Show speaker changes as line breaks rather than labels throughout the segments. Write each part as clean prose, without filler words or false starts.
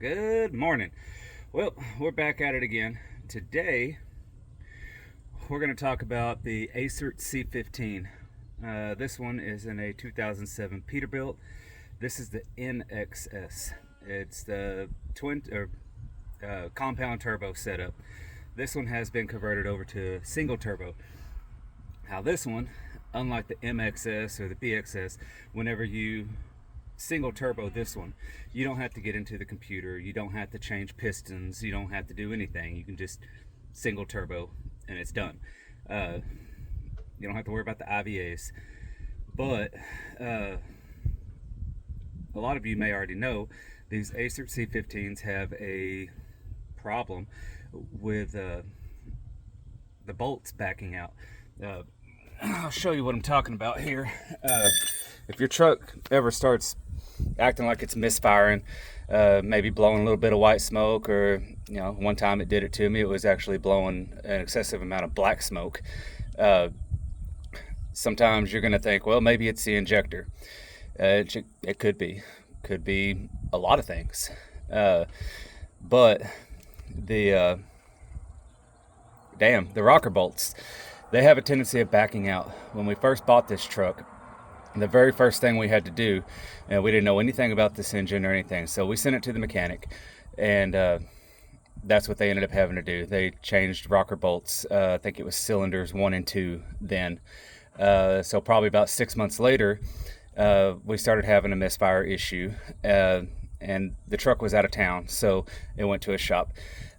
Good morning. Well, we're back at it again. Today, we're going to talk about the Acert C15. This one is in a 2007 Peterbilt. This is the NXS. It's the compound turbo setup. This one has been converted over to single turbo. Now, this one, unlike the MXS or the BXS, whenever you single turbo this one, you don't have to get into the computer, you don't have to change pistons, you don't have to do anything. You can just single turbo and it's done. You don't have to worry about the IVAs. But a lot of you may already know these acert C15s have a problem with the bolts backing out. I'll show you what I'm talking about here. If your truck ever starts acting like it's misfiring, maybe blowing a little bit of white smoke, or one time it did it to me, it was actually blowing an excessive amount of black smoke. Sometimes you're going to think, well, maybe it's the injector. It could be a lot of things, but the rocker bolts, they have a tendency of backing out. When we first bought this truck, the very first thing we had to do, we didn't know anything about this engine or anything, so we sent it to the mechanic, and that's what they ended up having to do. They changed rocker bolts. I think it was cylinders 1 and 2 then. So probably about 6 months later, we started having a misfire issue, and the truck was out of town, so it went to a shop.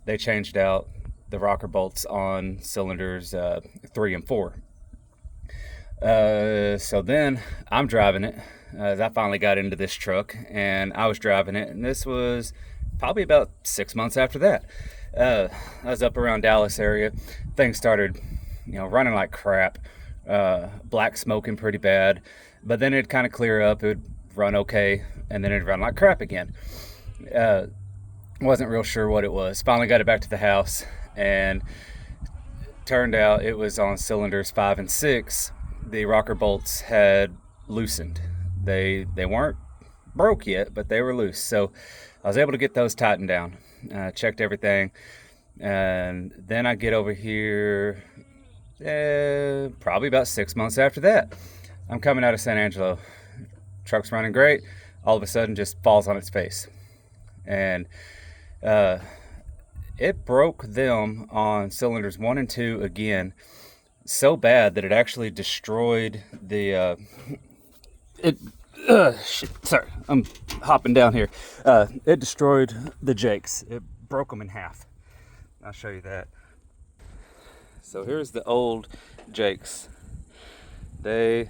They changed out the rocker bolts on cylinders 3 and 4. So then I'm driving it. I finally got into this truck and I was driving it, and this was probably about 6 months after that. I was up around Dallas area. Things started, running like crap. Black smoking pretty bad, but then it'd kind of clear up. It would run okay, and then it'd run like crap again. Wasn't real sure what it was. Finally got it back to the house, and turned out it was on cylinders 5 and 6. The rocker bolts had loosened. They weren't broke yet, but they were loose. So I was able to get those tightened down. Checked everything, and then I get over here probably about 6 months after that. I'm coming out of San Angelo. Truck's running great. All of a sudden, just falls on its face, and it broke them on cylinders 1 and 2 again, so bad that it actually destroyed the sorry, I'm hopping down here. It destroyed the jakes. It broke them in half. I'll show you that. So here's the old jakes. They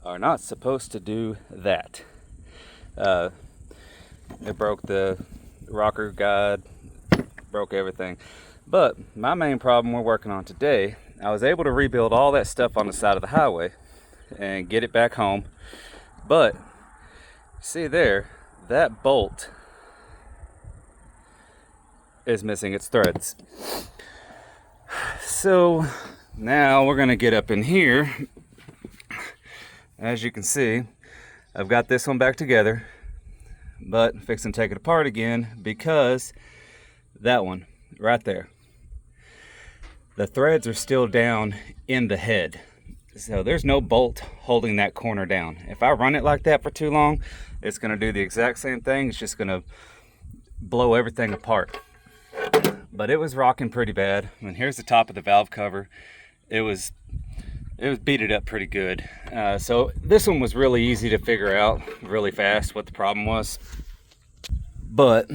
are not supposed to do that. It broke the rocker guide, broke everything. But my main problem we're working on today, I was able to rebuild all that stuff on the side of the highway and get it back home. But see there, that bolt is missing its threads. So now we're gonna get up in here. As you can see, I've got this one back together, but I'm fixing to take it apart again because that one right there, the threads are still down in the head. So there's no bolt holding that corner down. If I run it like that for too long, it's going to do the exact same thing. It's just going to blow everything apart. But it was rocking pretty bad. And here's the top of the valve cover. It was beated up pretty good. So this one was really easy to figure out really fast what the problem was. But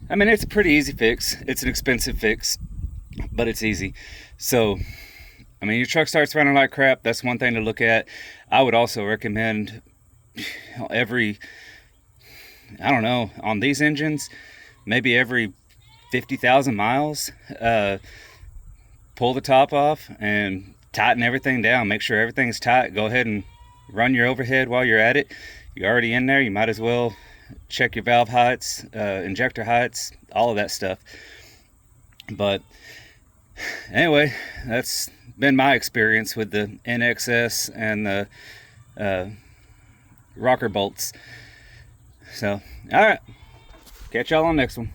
it's a pretty easy fix. It's an expensive fix, but it's easy. So, your truck starts running like crap. That's one thing to look at. I would also recommend on these engines, maybe every 50,000 miles, pull the top off and tighten everything down. Make sure everything's tight. Go ahead and run your overhead while you're at it. You're already in there. You might as well check your valve heights, injector heights, all of that stuff. But anyway, that's been my experience with the NXS and the rocker bolts. So, all right. Catch y'all on the next one.